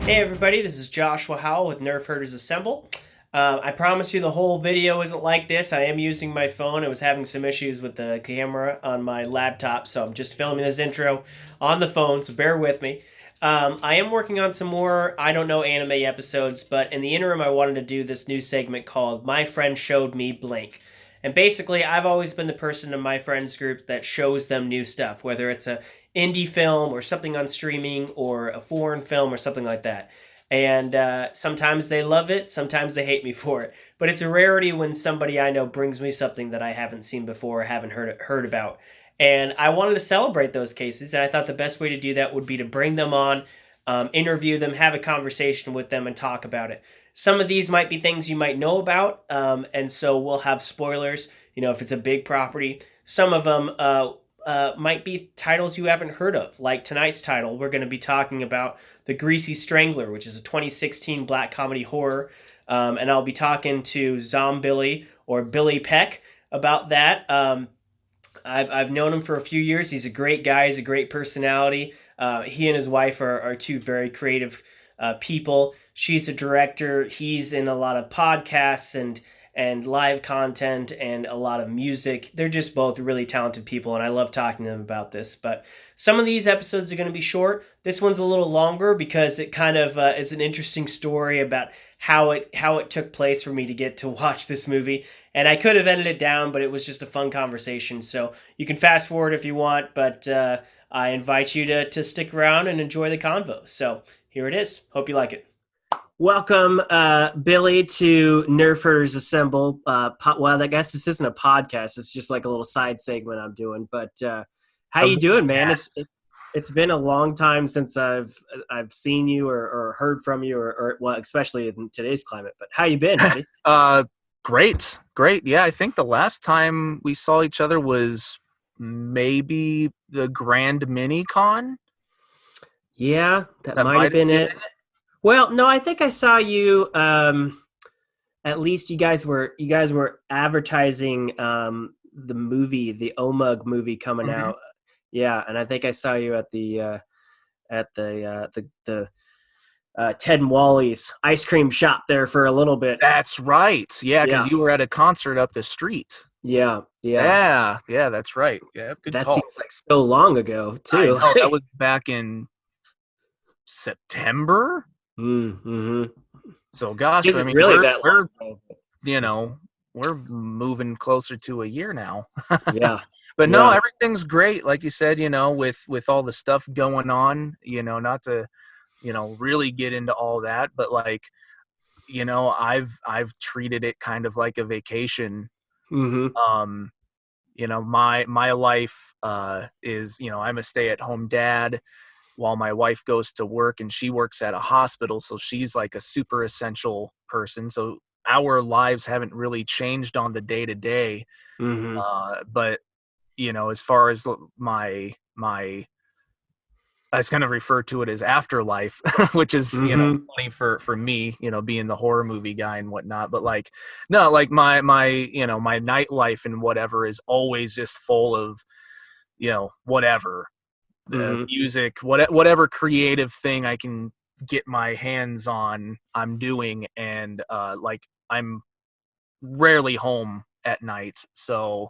Hey everybody, this is Joshua Howell with Nerfherders Assemble. I promise you the whole video isn't like this. I am using my phone. I was having some issues with the camera on my laptop, so I'm just filming this intro on the phone, so bear with me. I am working on some more I Don't Know anime episodes, but in the interim I wanted to do this new segment called My Friend Showed Me Blank. And basically, I've always been the person in my friends group that shows them new stuff, whether it's a indie film or something on streaming or a foreign film or something like that. And sometimes they love it, sometimes they hate me for it. But it's a rarity when somebody I know brings me something that I haven't seen before or haven't heard about. And I wanted to celebrate those cases, and I thought the best way to do that would be to bring them on, interview them, have a conversation with them, and talk about it. Some of these might be things you might know about, and so we'll have spoilers, if it's a big property. Some of them might be titles you haven't heard of. Like tonight's title, we're going to be talking about The Greasy Strangler, which is a 2016 black comedy horror. And I'll be talking to ZOMBILLY or Billy Peck about that. I've known him for a few years. He's a great guy. He's a great personality. He and his wife are two very creative people. She's a director. He's in a lot of podcasts and live content and a lot of music. They're just both really talented people, and I love talking to them about this. But some of these episodes are going to be short. This one's a little longer because it kind of is an interesting story about how it took place for me to get to watch this movie. And I could have edited it down, but it was just a fun conversation. So you can fast forward if you want, but I invite you to stick around and enjoy the convo. So here it is. Hope you like it. Welcome, Billy, to Nerfherders Assemble. Well, I guess this isn't a podcast. It's just like a little side segment I'm doing. But how you doing, man? It's been a long time since I've seen you or heard from you, or well, especially in today's climate. But how you been, buddy? Great. Yeah, I think the last time we saw each other was maybe the Grand Mini Con. Yeah, that might have been it. Well, no, I think I saw you. At least you guys were advertising the movie, the OMUG movie coming out. Yeah, and I think I saw you at the Ted and Wally's ice cream shop there for a little bit. That's right. Yeah, because you were at a concert up the street. Yeah, that's right. Yeah, good that call. Seems like so long ago too. I know, that was back in September. Mm-hmm. So gosh, I mean, really that long. We're moving closer to a year now. Yeah. But no, everything's great. Like you said, with all the stuff going on, not to, really get into all that, but like, I've treated it kind of like a vacation. Mm-hmm. My life is, I'm a stay-at-home dad while my wife goes to work, and she works at a hospital, so she's like a super essential person. So our lives haven't really changed on the day-to-day. But as far as my I kind of refer to it as afterlife, which is funny for me, being the horror movie guy and whatnot. But like, no, like my my nightlife and whatever is always just full of whatever, the music, whatever creative thing I can get my hands on, I'm doing. And like, I'm rarely home at night, so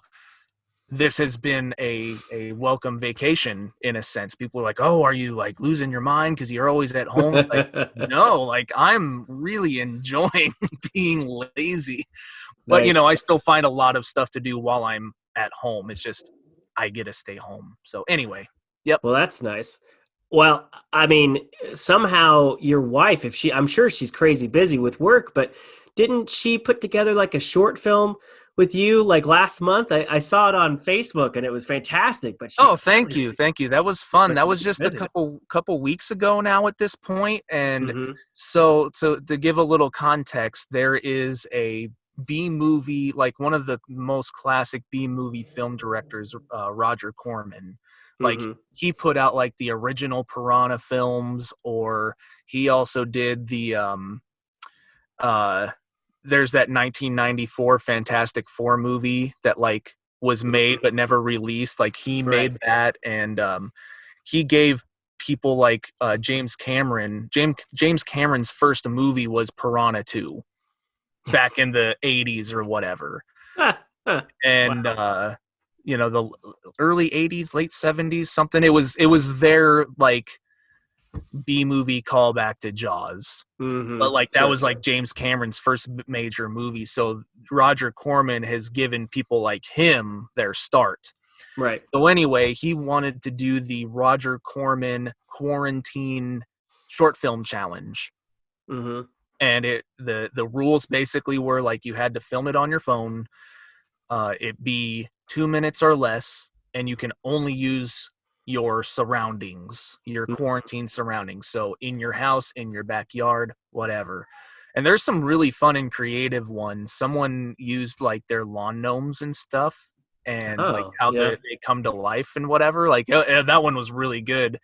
this has been a welcome vacation in a sense. People are like, "Oh, are you like losing your mind because you're always at home?" Like, no, like I'm really enjoying being lazy. But Nice. I still find a lot of stuff to do while I'm at home. It's just I get to stay home. So anyway, yep. Well, that's nice. Well, I mean, somehow your wife, I'm sure she's crazy busy with work, but didn't she put together like a short film with you like last month? I saw it on Facebook and it was fantastic. But thank you. That was fun. That was just a couple weeks ago now at this point. And so to give a little context, there is a B movie, like one of the most classic B movie film directors, Roger Corman. Like he put out like the original Piranha films, or he also did the there's that 1994 Fantastic Four movie that like was made but never released. Like he made that, and he gave people like James Cameron. James Cameron's first movie was Piranha 2 back in the 80s or whatever. And Wow. the early 80s, late 70s, something. It was their like B movie callback to Jaws. But like that was like James Cameron's first major movie. So Roger Corman has given people like him their start. Right. So anyway, he wanted to do the Roger Corman quarantine short film challenge. Mm-hmm. And the rules basically were like you had to film it on your phone. It be 2 minutes or less, and you can only use your surroundings, your quarantine surroundings. So in your house, in your backyard, whatever. And there's some really fun and creative ones. Someone used like their lawn gnomes and stuff, and like how they come to life and whatever. Like that one was really good.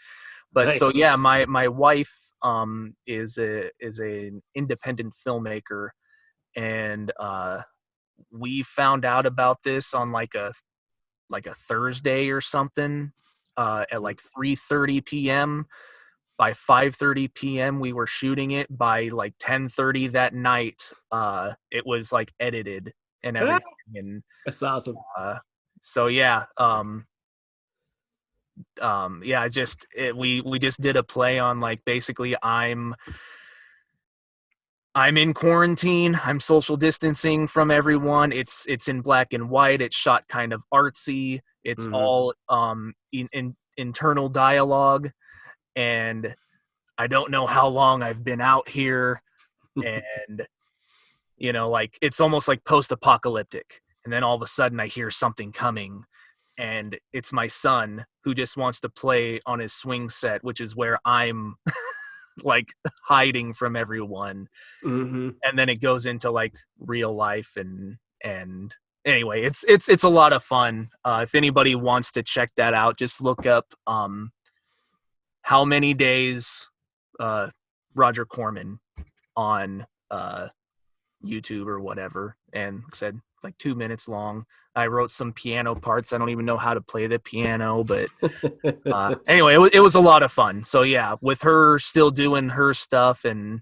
But nice. So yeah, my wife is an independent filmmaker, and we found out about this on like a Thursday or something at like 3:30 p.m. By 5:30 p.m. we were shooting it. By like 10:30 that night, it was like edited and everything. And that's awesome. So yeah, we just did a play on like basically I'm in quarantine. I'm social distancing from everyone. It's in black and white. It's shot kind of artsy. It's all in internal dialogue, and I don't know how long I've been out here, and like it's almost like post-apocalyptic. And then all of a sudden I hear something coming, and it's my son who just wants to play on his swing set, which is where I'm like hiding from everyone. And then it goes into like real life, and anyway, it's a lot of fun. If anybody wants to check that out, just look up How Many Days Roger Corman on YouTube or whatever. And like I said, like 2 minutes long. I wrote some piano parts. I don't even know how to play the piano, but anyway, it was a lot of fun. So yeah, with her still doing her stuff and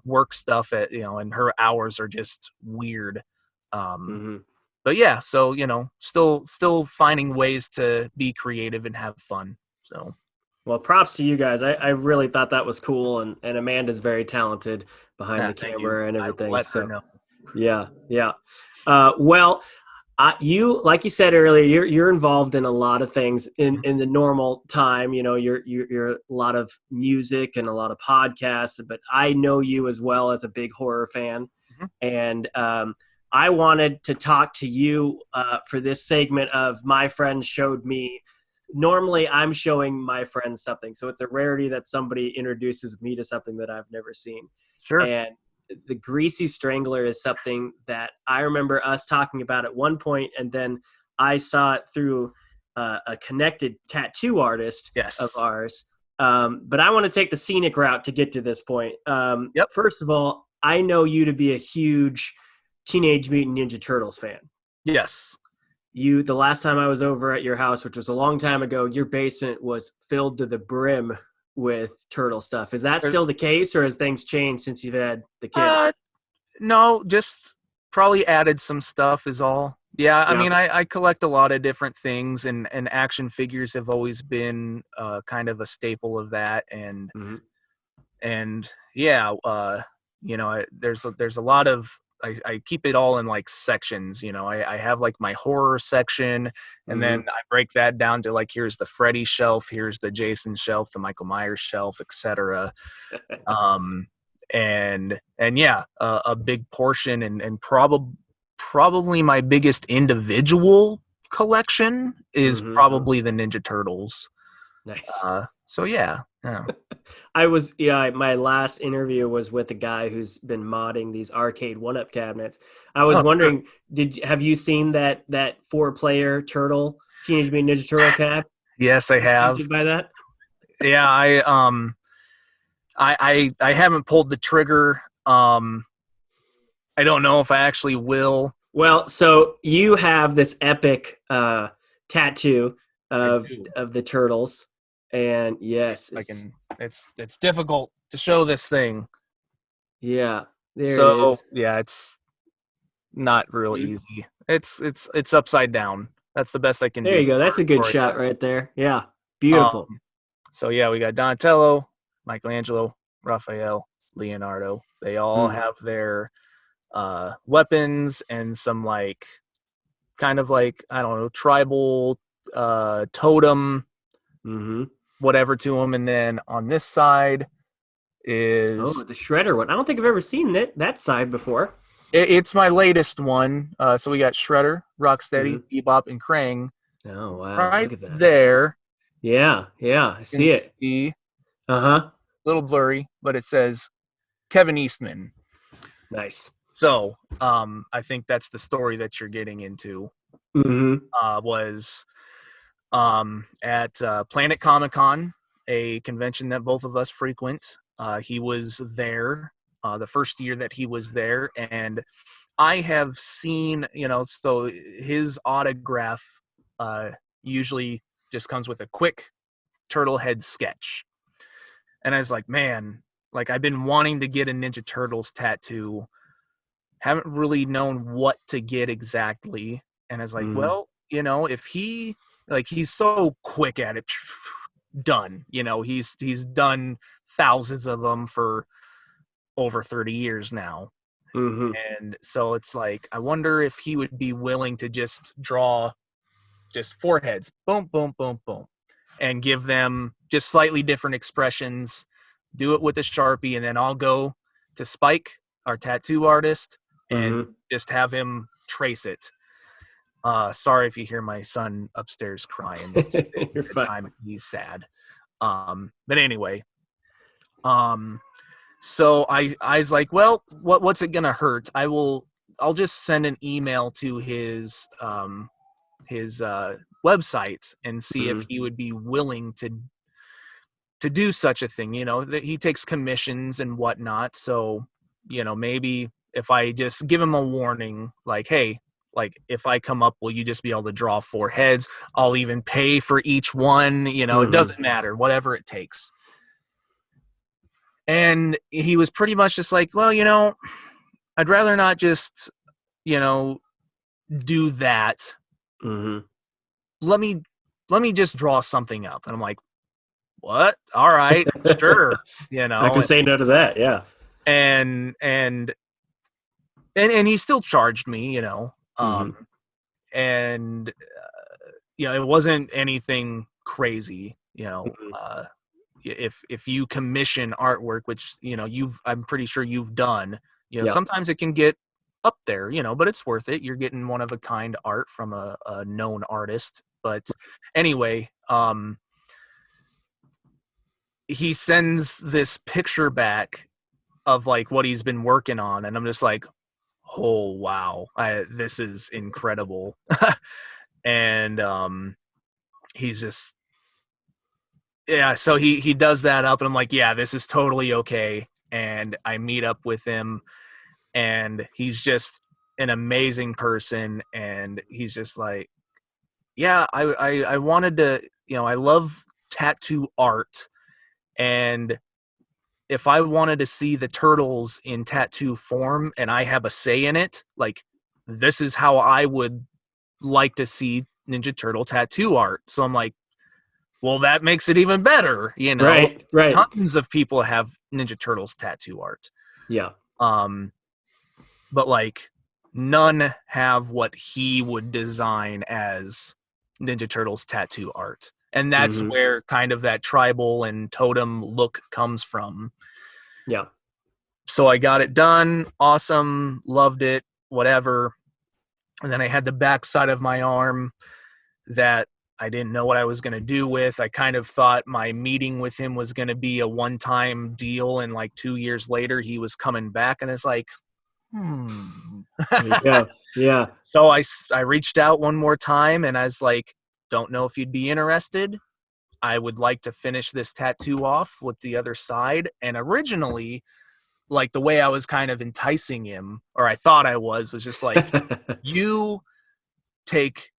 work stuff and her hours are just weird. But yeah, so still finding ways to be creative and have fun. So well, props to you guys. I really thought that was cool, and Amanda's very talented behind the camera and everything. Let her know. Yeah. Well, you, like you said earlier, you're involved in a lot of things in the normal time. You're a lot of music and a lot of podcasts, but I know you as well as a big horror fan. And I wanted to talk to you for this segment of My Friend Showed Me. Normally I'm showing my friends something, so it's a rarity that somebody introduces me to something that I've never seen. Sure. And the Greasy Strangler is something that I remember us talking about at one point, and then I saw it through a connected tattoo artist of ours. But I want to take the scenic route to get to this point. First of all, I know you to be a huge Teenage Mutant Ninja Turtles fan. Yes. The last time I was over at your house, which was a long time ago, your basement was filled to the brim with turtle stuff. Is that still the case, or has things changed since you've had the kid? No, just probably added some stuff is all. Yeah, I mean, I collect a lot of different things, and action figures have always been kind of a staple of that, and yeah, there's a lot of. I keep it all in like sections, I have like my horror section, and then I break that down to like, here's the Freddy shelf, here's the Jason shelf, the Michael Myers shelf, etc. And yeah, a big portion and probably my biggest individual collection is probably the Ninja Turtles. Nice. So yeah. My last interview was with a guy who's been modding these arcade 1-up cabinets. I was wondering, have you seen that 4-player turtle Teenage Mutant Ninja Turtle cab? Yes, I have. Did you buy that? Yeah, I haven't pulled the trigger. I don't know if I actually will. Well, so you have this epic tattoo of the turtles. And yes, I can. It's difficult to show this thing. yeah, there it So is. yeah, it's not real Mhm. easy. It's upside down. That's the best I can There do you go. That's a good for you. shot right there. Yeah, Um, beautiful. so yeah, we got Donatello, Michelangelo, Raphael, Leonardo. They all Mm. have their weapons and some like kind of like I don't know tribal totem Hmm. whatever to them, and then on this side Oh, is the Shredder one. I don't think I've ever seen that side before. it's my latest one. So we got Shredder, Rocksteady, Hmm. Bebop, and Krang Oh wow, right look at that. there. Yeah, yeah, I You can see it. see a Uh-huh. little blurry, but it says Kevin Eastman. Nice. So I think that's the story that you're getting into. Hmm. Was at Planet Comic Con, a convention that both of us frequent. He was there the first year that he was there, and I have seen, so his autograph usually just comes with a quick turtle head sketch. And I was like, man, like I've been wanting to get a Ninja Turtles tattoo, haven't really known what to get exactly. And I was like, Hmm. well, if he's so quick at it, done. He's done thousands of them for over 30 years now. Hmm. And so it's like, I wonder if he would be willing to just draw just foreheads, boom, boom, boom, boom, and give them just slightly different expressions. Do it with a Sharpie, and then I'll go to Spike, our tattoo artist, and Hmm. just have him trace it. Sorry if you hear my son upstairs crying. It's You're the fine. time he's sad. But anyway, so I was like, well, what's it gonna hurt? I'll just send an email to his website and see if Hmm. he would be willing to do such a thing. That he takes commissions and whatnot. So maybe if I just give him a warning, like, hey, like if I come up, will you just be able to draw four heads? I'll even pay for each one. It Hmm. doesn't matter, whatever it takes. And he was pretty much just like, well, I'd rather not just, you know, do that. Hmm. Let me just draw something up. And I'm like, what? All right, sure. I can say no to that. Yeah. And and he still charged me, Hmm. and it wasn't anything crazy, Hmm. if you commission artwork, which I'm pretty sure you've done, Yeah. sometimes it can get up there, but it's worth it. You're getting one of a kind art from a known artist. But anyway, he sends this picture back of like what he's been working on, and I'm just like, oh wow, this is incredible. And he's just, yeah, so he does that up, and I'm like, yeah, this is totally okay. And I meet up with him, and he's just an amazing person, and he's just like, yeah, I wanted to, I love tattoo art, and if I wanted to see the turtles in tattoo form and I have a say in it, like this is how I would like to see Ninja Turtle tattoo art. So I'm like, well, that makes it even better, Right. Right. Tons of people have Ninja Turtles tattoo art. Yeah. Um, but like none have what he would design as Ninja Turtles tattoo art. And that's Hmm. where kind of that tribal and totem look comes from. Yeah. So I got it done. Awesome. Loved it. Whatever. And then I had the backside of my arm that I didn't know what I was going to do with. I kind of thought my meeting with him was going to be a one-time deal. And like 2 years later, he was coming back, and it's like, There you go. Yeah. So I reached out one more time, and I was like, don't know if you'd be interested. I would like to finish this tattoo off with the other side. And originally, like the way I was kind of enticing him, or I thought I was just like, you take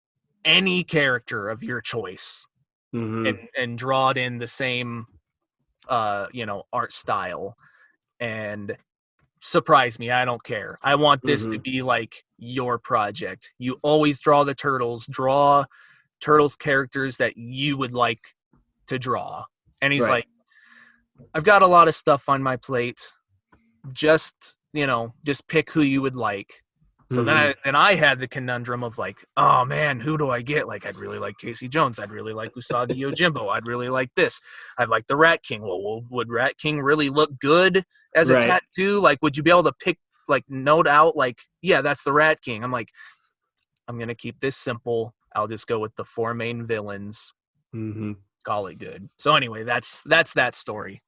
any character of your choice Mm-hmm. and draw it in the same art style and surprise me. I don't care. I want this to Mm-hmm. be like your project. You always draw the turtles. Draw turtles characters that you would like to draw. And he's Right. like, I've got a lot of stuff on my plate. Just pick who you would like. So then Mm-hmm. I had the conundrum of like, oh man, who do I get? Like, I'd really like Casey Jones. I'd really like Usagi Yojimbo. I'd really like this. I'd like the Rat King. Well, would Rat King really look good as a Right. tattoo? Like, would you be able to pick, like, note out, like, yeah, that's the Rat King? I'm like, I'm going to keep this simple. I'll just go with the 4 main villains. Mm-hmm. Call it good. So anyway, that's that story.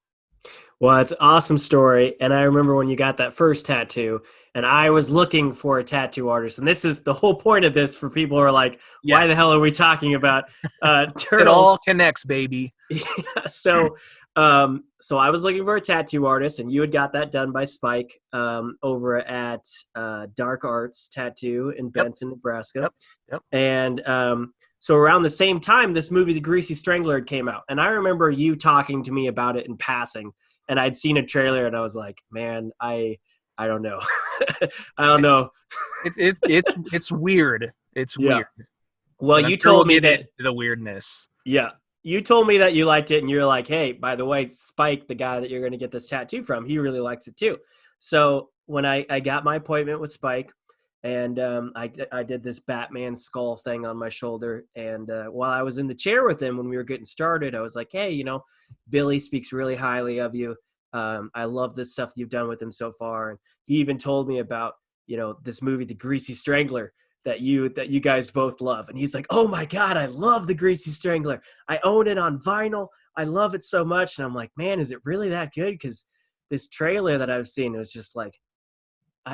Well, it's an awesome story. And I remember when you got that first tattoo, and I was looking for a tattoo artist. And this is the whole point of this for people who are like, why the Yes, hell are we talking about it turtles? all connects, baby. Yeah, so I was looking for a tattoo artist, and you had got that done by Spike over at Dark Arts Tattoo in Yep, Benson, Nebraska. yep, yep. And so around the same time, this movie, The Greasy Strangler, came out. And I remember you talking to me about it in passing. And I'd seen a trailer, and I was like, man, I don't know. I don't know. It's weird. It's Yeah. weird. Well, But I'm you sure we'll told me get that, into the weirdness. yeah, you told me that you liked it, and you're like, hey, by the way, Spike, the guy that you're going to get this tattoo from, he really likes it too. So when I got my appointment with Spike, and I did this Batman skull thing on my shoulder, and while I was in the chair with him when we were getting started, I was like, hey, Billy speaks really highly of you. I love this stuff you've done with him so far, and he even told me about this movie, The Greasy Strangler, that you guys both love. And he's like, oh my God, I love The Greasy Strangler. I own it on vinyl. I love it so much. And I'm like, man, is it really that good? Because this trailer that I've seen, it was just like,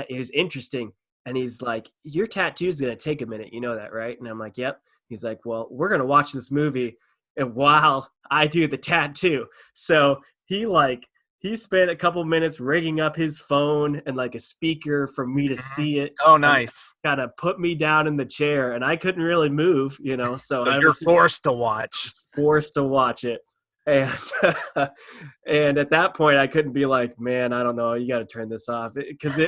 it was interesting. And he's like, your tattoo is going to take a minute. You know that, right? And I'm like, yep. He's like, well, we're going to watch this movie while I do the tattoo. So he spent a couple minutes rigging up his phone and like a speaker for me to Mhm. see it, Oh, and nice. kind of put me down in the chair, and I couldn't really move, so So I you're was forced to watch. forced to watch it. And and at that point I couldn't be like, man, I don't know, you got to turn this off, because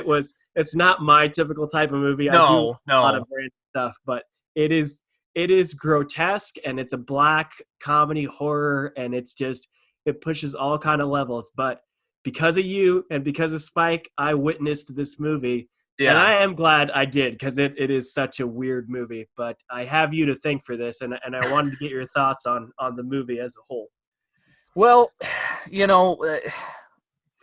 it's not my typical type of movie. I do No, a lot of no. brand stuff, but it is grotesque, and it's a black comedy horror, and it pushes all kind of levels. But because of you and because of Spike, I witnessed this movie, and Yeah. I am glad I did, because it is such a weird movie. But I have you to thank for this, and I wanted to get your thoughts on the movie as a whole. Well, you know,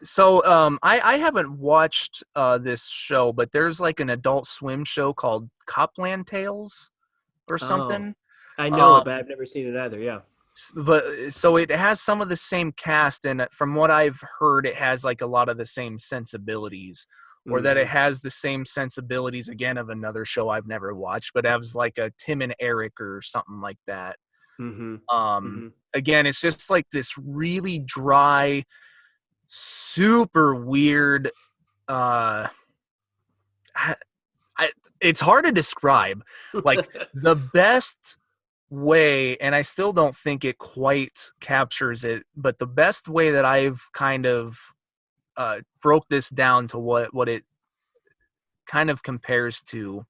so I haven't watched this show, but there's like an Adult Swim show called Copland Tales or Oh, something. I know Um, it, but I've never seen it either. Yeah. but so it has some of the same cast, and from what I've heard, it has like a lot of the same sensibilities, or that it Mm-hmm. has the same sensibilities again of another show I've never watched, but has like a Tim and Eric or something like that. Mm-hmm. Um, Mm-hmm. Again, it's just like this really dry, super weird. Uh, I, it's hard to describe. Like the best way, and I still don't think it quite captures it, but the best way that I've kind of broke this down to what it kind of compares to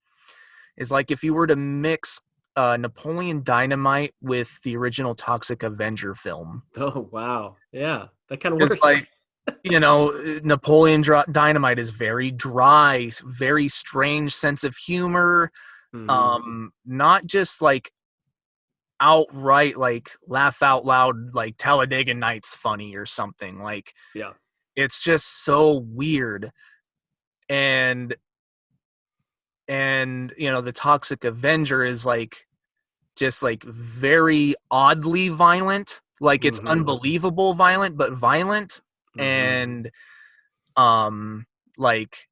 is like if you were to mix Napoleon Dynamite with the original Toxic Avenger film. Oh wow, yeah, that kind of Because works. like Napoleon Dynamite is very dry, very strange sense of humor. Mm-hmm. Not just like outright like laugh out loud like Talladega Nights funny or something. Like Yeah. it's just so weird. And the Toxic Avenger is like just like very oddly violent. Like it's Mm-hmm. unbelievable violent, but violent. Mm-hmm. And like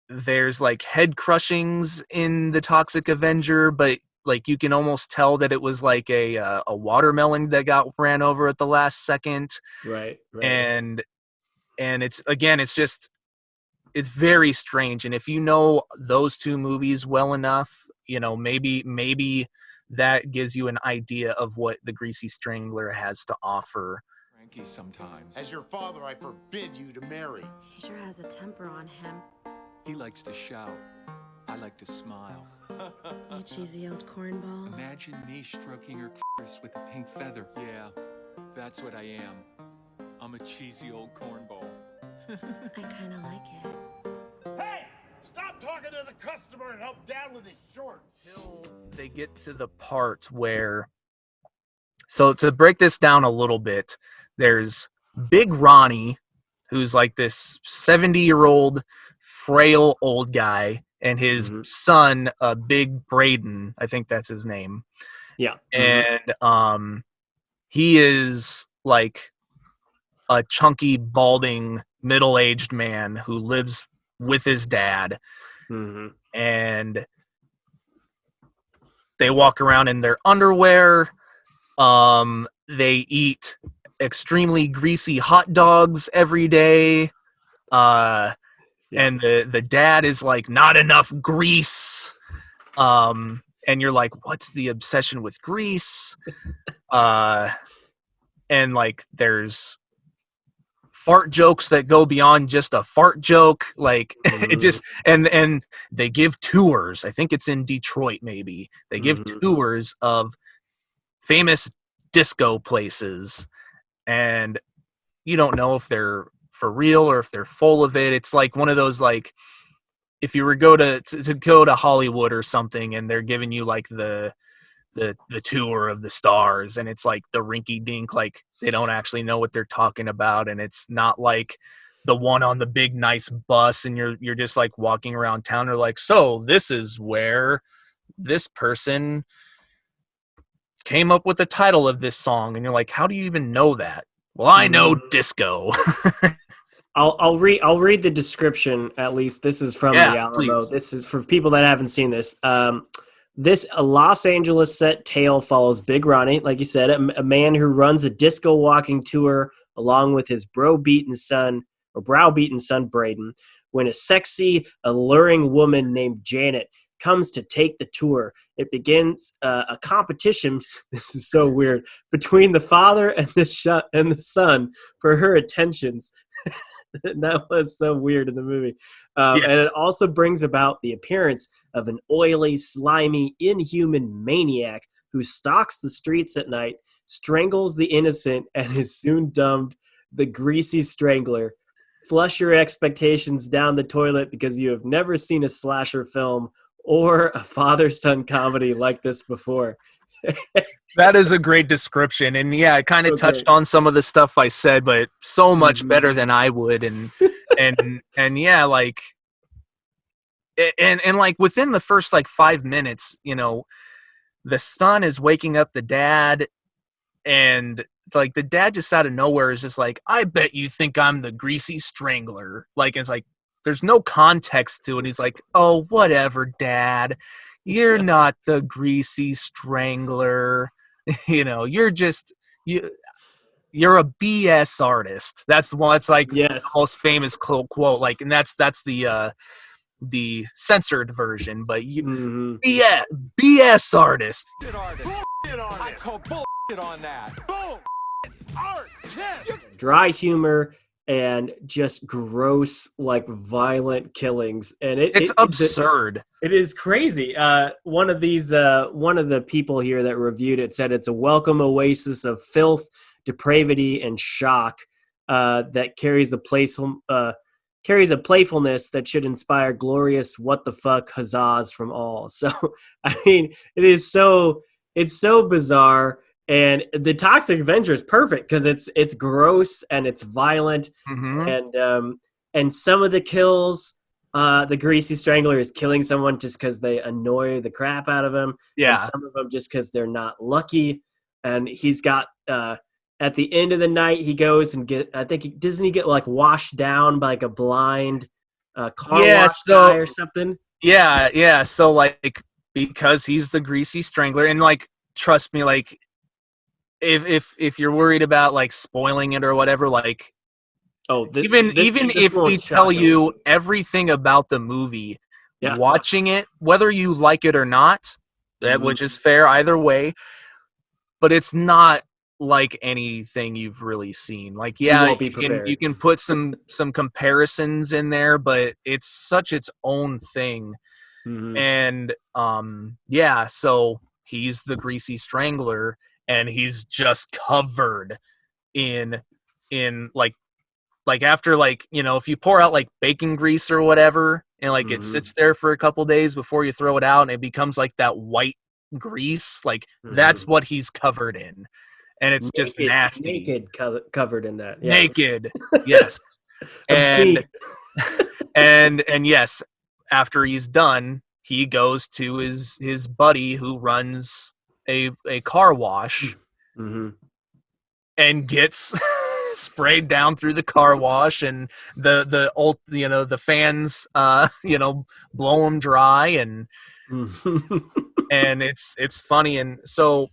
there's like head crushings in the Toxic Avenger, but like you can almost tell that it was like a watermelon that got ran over at the last second. Right. Right. And it's very strange. And if you know those two movies well enough, maybe that gives you an idea of what the Greasy Strangler has to offer. Cranky sometimes. As your father, I forbid you to marry. He sure has a temper on him. He likes to shout. I like to smile. You cheesy old cornball. Imagine me stroking her clitoris with a pink feather. Yeah, that's what I am. I'm a cheesy old cornball. I kind of like it. Hey! Stop talking to the customer and help Dad with his shorts. Until they get to the part where, so to break this down a little bit, there's Big Ronnie, who's like this 70-year-old frail old guy, and his son, Big Braden, I think that's his name. Yeah. And he is like a chunky, balding, middle-aged man who lives with his dad. And they walk around in their underwear. They eat extremely greasy hot dogs every day. And the dad is like, not enough grease. And you're like, what's the obsession with grease? And like, there's fart jokes that go beyond just a fart joke. Like it just, and they give tours. I think it's in Detroit, maybe. They give tours of famous disco places, and you don't know if they're for real or if they're full of it. It's like one of those, like, if you were go to go to Hollywood or something, and they're giving you like the tour of the stars, and it's like the rinky dink, like they don't actually know what they're talking about, and it's not like the one on the big nice bus, and you're just like walking around town. They're like, so this is where this person came up with the title of this song, and you're like, how do you even know that? Well, I know disco. I'll read the description. At least this is from the Alamo. Please. This is for people that haven't seen this. This Los Angeles set tale follows Big Ronnie, like you said, a man who runs a disco walking tour along with his browbeaten son Braden, when a sexy, alluring woman named Janet comes to take the tour. It begins a competition. This is so weird, between the father and the son for her attentions. That was so weird in the movie. And it also brings about the appearance of an oily, slimy, inhuman maniac who stalks the streets at night, strangles the innocent, and is soon dubbed the Greasy Strangler. Flush your expectations down the toilet because you have never seen a slasher film or a father-son comedy like this before. That is a great description. And yeah, it kind of touched on some of the stuff I said, but so much better than I would. And yeah, like, and like within the first like 5 minutes, you know, the son is waking up the dad, and like the dad just out of nowhere is just like, I bet you think I'm the Greasy Strangler. Like, it's like, there's no context to it. He's like, oh, whatever, Dad. You're not the Greasy Strangler. You know, you're a BS artist. That's the one. It's like the most famous quote. Like, and that's the censored version. But you, BS artist. I call bullshit on that. Bull artist. Dry humor and just gross, like, violent killings, and it's absurd. It is crazy. One of the people here that reviewed it said it's a welcome oasis of filth, depravity, and shock that carries a playfulness that should inspire glorious what the fuck huzzahs from all. So, I mean, it's so bizarre. And the Toxic Avenger is perfect because it's gross and it's violent, and some of the kills, the Greasy Strangler is killing someone just because they annoy the crap out of him. Yeah, and some of them just because they're not lucky. And he's got at the end of the night he goes and doesn't he get like washed down by like a blind car wash guy or something? Yeah. So like, because he's the Greasy Strangler, and like, trust me, like, if you're worried about like spoiling it or whatever, like, even if we tell you everything about the movie, watching it, whether you like it or not, which is fair either way. But it's not like anything you've really seen. Like, yeah, won't be prepared. you can put some comparisons in there, but it's such its own thing. And yeah, so he's the Greasy Strangler, and he's just covered in like after, like, you know, if you pour out like bacon grease or whatever, and like it sits there for a couple days before you throw it out, and it becomes like that white grease, like that's what he's covered in, and it's just nasty. Naked, covered in that. Yeah. Naked, yes. Obscene. and yes, after he's done, he goes to his buddy who runs a car wash and gets sprayed down through the car wash, and the old, you know, the fans you know, blow him dry, and and it's funny. And so,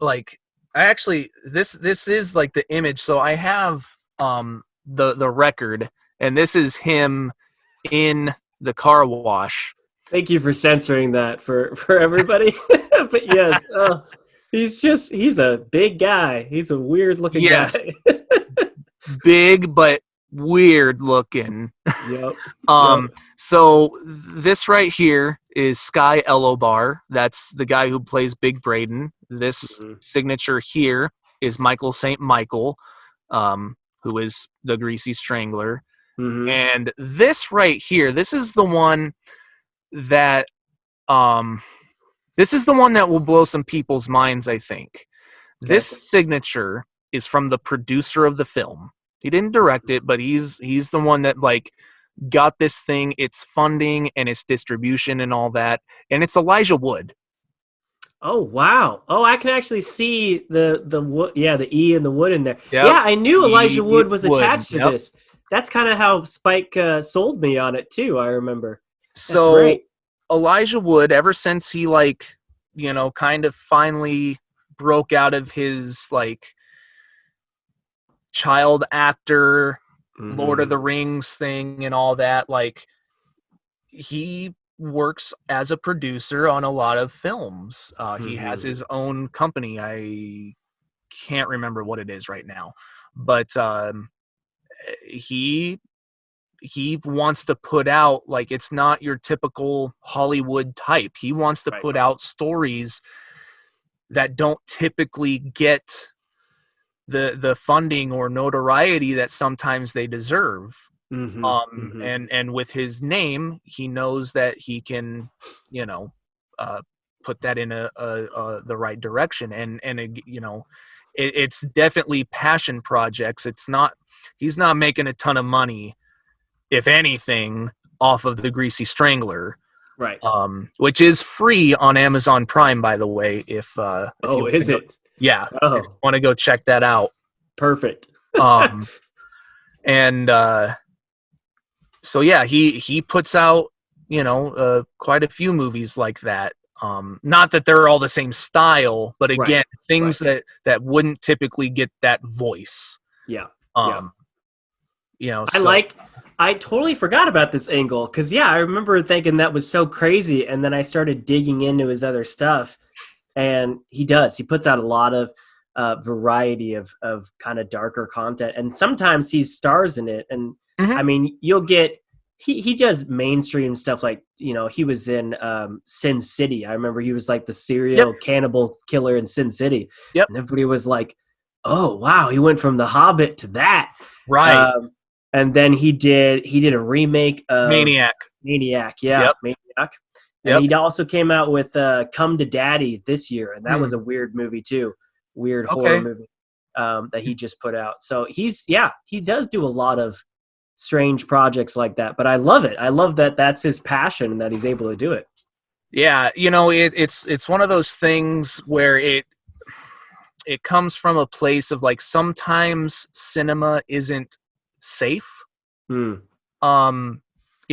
like, I actually, this is like the image. So I have the record, and this is him in the car wash. Thank you for censoring that for everybody. But yes, he's a big guy. He's a weird looking guy. Big but weird looking. Yep. So this right here is Sky Elobar. That's the guy who plays Big Braden. This signature here is Michael St. Michael, who is the Greasy Strangler. And this right here, this is the one that will blow some people's minds, I think. Okay. This signature is from the producer of the film. He didn't direct it, but he's the one that, like, got this thing, its funding and its distribution and all that. And it's Elijah Wood. Oh, wow. Oh, I can actually see the wood, the E and the wood in there. Yep. Yeah, I knew Elijah Wood was attached to this. That's kind of how Spike sold me on it too, I remember. So right. Elijah Wood, ever since he, like, you know, kind of finally broke out of his, like, child actor, Lord of the Rings thing and all that, like, he works as a producer on a lot of films. He has his own company. I can't remember what it is right now, but he wants to put out, like, it's not your typical Hollywood type. He wants to put out stories that don't typically get the funding or notoriety that sometimes they deserve. And with his name, he knows that he can, you know, put that in the right direction. And you know, it's definitely passion projects. He's not making a ton of money, if anything, off of the Greasy Strangler, right? Which is free on Amazon Prime, by the way. If you is it? Yeah. If you want to go check that out. Perfect. And so yeah, he puts out, you know, quite a few movies like that. Not that they're all the same style, but again, things that wouldn't typically get that voice. Yeah. You know, I totally forgot about this angle because, I remember thinking that was so crazy. And then I started digging into his other stuff, and he puts out a lot of variety of kind of darker content. And sometimes he stars in it. And I mean, you'll get, he does mainstream stuff, like, you know, he was in Sin City. I remember he was like the serial cannibal killer in Sin City. And everybody was like, oh, wow, he went from The Hobbit to that. Right. And then he did a remake of Maniac. Maniac. And he also came out with Come to Daddy this year, and that was a weird movie too. Weird horror movie that he just put out. So he does do a lot of strange projects like that, but I love it. I love that that's his passion and that he's able to do it. Yeah, you know, it's one of those things where it comes from a place of, like, sometimes cinema isn't safe. You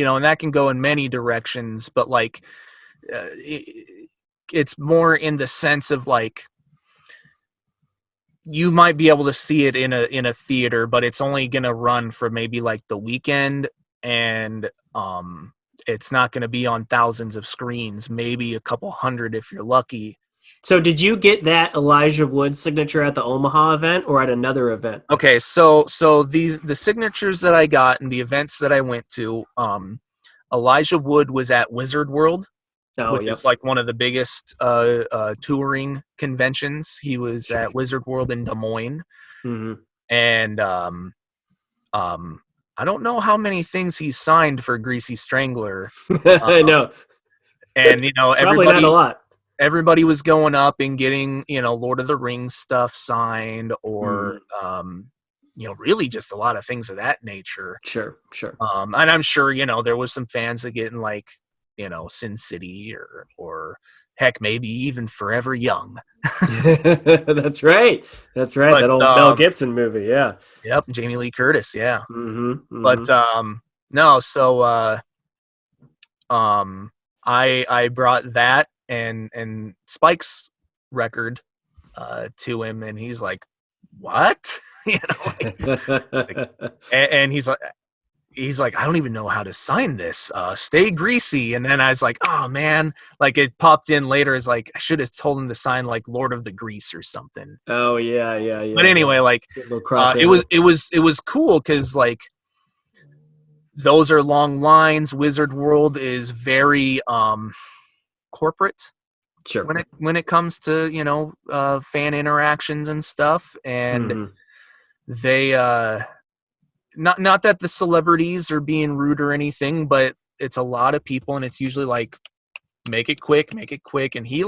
know, and that can go in many directions, but, like, it's more in the sense of, like, you might be able to see it in a theater, but it's only gonna run for maybe, like, the weekend, and it's not going to be on thousands of screens, maybe a couple hundred if you're lucky. So did you get that Elijah Wood signature at the Omaha event or at another event? Okay, so the signatures that I got and the events that I went to, Elijah Wood was at Wizard World, which is like one of the biggest touring conventions. He was at Wizard World in Des Moines, and I don't know how many things he signed for Greasy Strangler. I know, and probably not a lot. Everybody was going up and getting, Lord of the Rings stuff signed, or, really just a lot of things of that nature. Sure. And I'm sure, there was some fans that getting like, Sin City or heck, maybe even Forever Young. That's right. But, that old Mel Gibson movie. Yeah. Yep. Jamie Lee Curtis. Yeah. But, no, so, I brought that and Spike's record to him, and he's like, "What?" And he's like, "I don't even know how to sign this. Stay greasy." And then I was like, "Oh man!" Like it popped in later. Is like I should have told him to sign like Lord of the Grease or something. Oh yeah. But anyway, like it was cool because like those are long lines. Wizard World is very corporate, sure, when it comes to fan interactions and stuff, and they not that the celebrities are being rude or anything, but it's a lot of people, and it's usually like make it quick, and he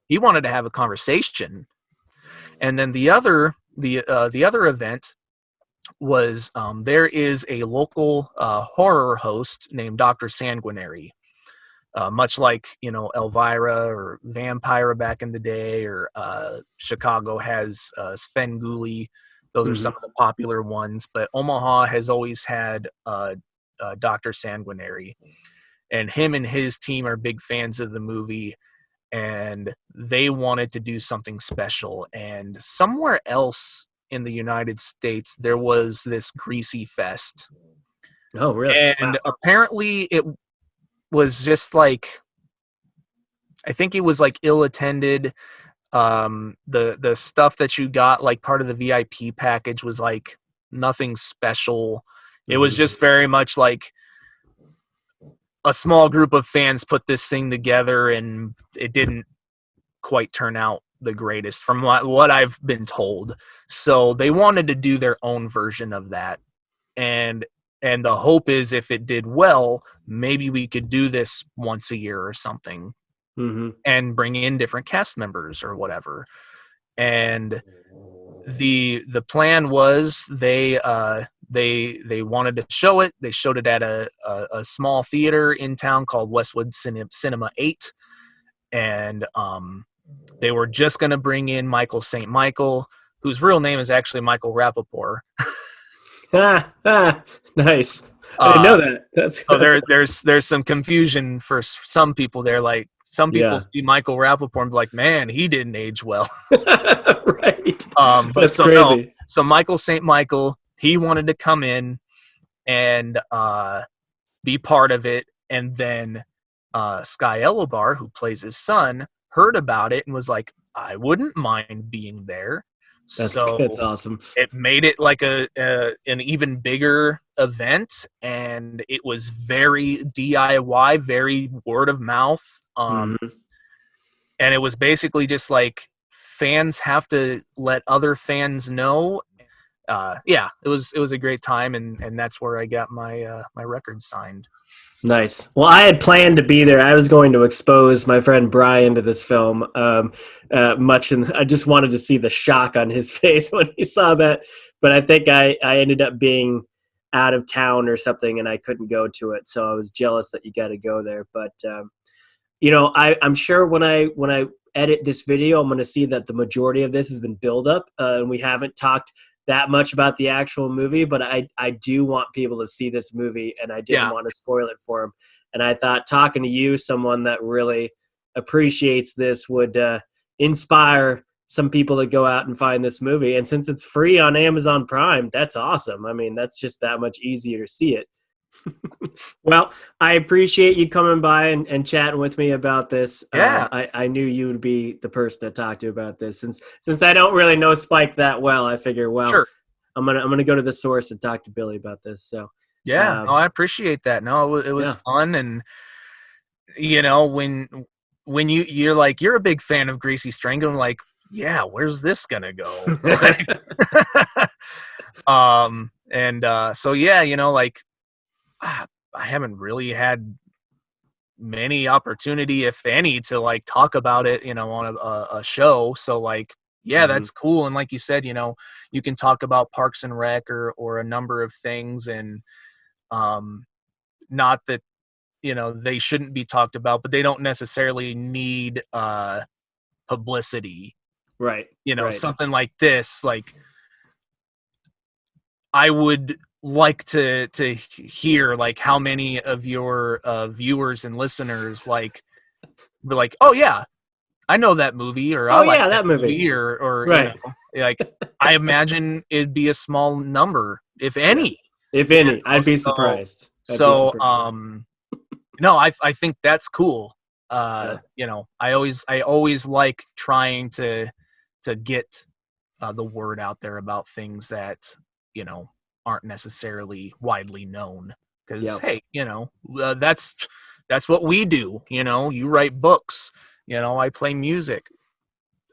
he wanted to have a conversation. And then the other event was there is a local horror host named Dr. Sanguinary. Much like, Elvira or Vampira back in the day, or Chicago has Svengoolie. Those are some of the popular ones. But Omaha has always had Dr. Sanguinary. And him and his team are big fans of the movie. And they wanted to do something special. And somewhere else in the United States, there was this Greasy Fest. Oh, really? And apparently it was just like, I think it was like ill-attended. The stuff that you got, like part of the VIP package, was like nothing special. It was just very much like a small group of fans put this thing together, and it didn't quite turn out the greatest from what I've been told. So they wanted to do their own version of that. And the hope is if it did well, maybe we could do this once a year or something, and bring in different cast members or whatever. And the plan was they wanted to show it. They showed it at a small theater in town called Westwood Cinema 8. And they were just going to bring in Michael St. Michael, whose real name is actually Michael Rappaport. Nice. I didn't know that. That's there's some confusion for some people there. Like some people see Michael Rappaport and be like, man, he didn't age well. Right. But that's so, crazy. No, so Michael St. Michael, he wanted to come in and be part of it. And then Sky Elobar, who plays his son, heard about it and was like, I wouldn't mind being there. That's awesome. It made it like an even bigger event, and it was very DIY, very word of mouth. And it was basically just like fans have to let other fans know. It was a great time, and that's where I got my my record signed. Nice. Well, I had planned to be there. I was going to expose my friend Brian to this film and I just wanted to see the shock on his face when he saw that. But I think I ended up being out of town or something, and I couldn't go to it. So I was jealous that you got to go there. But I'm sure when I edit this video, I'm going to see that the majority of this has been build up, and we haven't talked that much about the actual movie, but I do want people to see this movie, and I didn't want to spoil it for them. And I thought talking to you, someone that really appreciates this, would inspire some people to go out and find this movie. And since it's free on Amazon Prime, that's awesome. I mean, that's just that much easier to see it. Well, I appreciate you coming by and chatting with me about this. Yeah. I knew you would be the person to talk to about this. Since I don't really know Spike that well, I figure, well, Sure. I'm gonna go to the source and talk to Billy about this. So Yeah, no, I appreciate that. No, it was fun, and you know, when you're like, you're a big fan of Greasy Strangler, I'm like, yeah, where's this gonna go? So yeah, you know, like, I haven't really had many opportunity, if any, to like talk about it, you know, on a show. So like, yeah, that's cool. And like you said, you know, you can talk about Parks and Rec or a number of things, and not that, you know, they shouldn't be talked about, but they don't necessarily need publicity. right. You know, right. something like this, like, I would like to hear like how many of your viewers and listeners like be like, oh yeah, I know that movie, or I like that movie, or right. you know, like, I imagine it'd be a small number, if any. If any, you know? I'd be surprised. No, I think that's cool. Yeah. You know, I always like trying to get the word out there about things that, you know, aren't necessarily widely known, because hey, you know, that's what we do. You know, you write books, you know, I play music.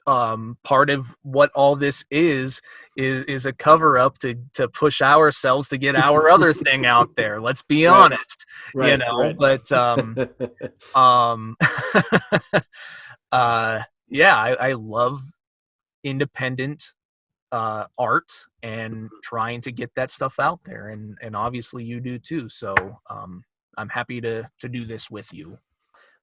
Part of what all this is a cover up to push ourselves to get our other thing out there. Let's be honest, you know. But yeah, I love independent art and trying to get that stuff out there, and obviously you do too. So I'm happy to do this with you.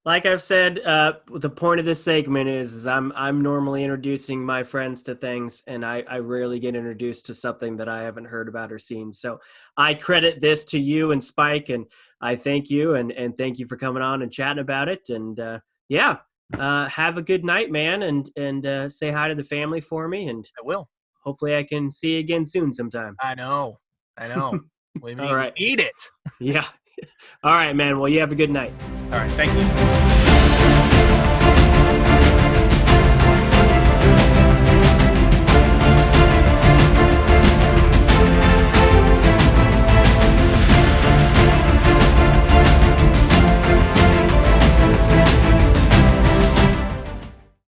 Like I've said, the point of this segment is I'm normally introducing my friends to things, and I rarely get introduced to something that I haven't heard about or seen. So I credit this to you and Spike, and I thank you, and thank you for coming on and chatting about it. And have a good night, man, and say hi to the family for me. And I will. Hopefully I can see you again soon sometime. I know. We All right. need it. Yeah. All right, man. Well, you have a good night. All right. Thank you.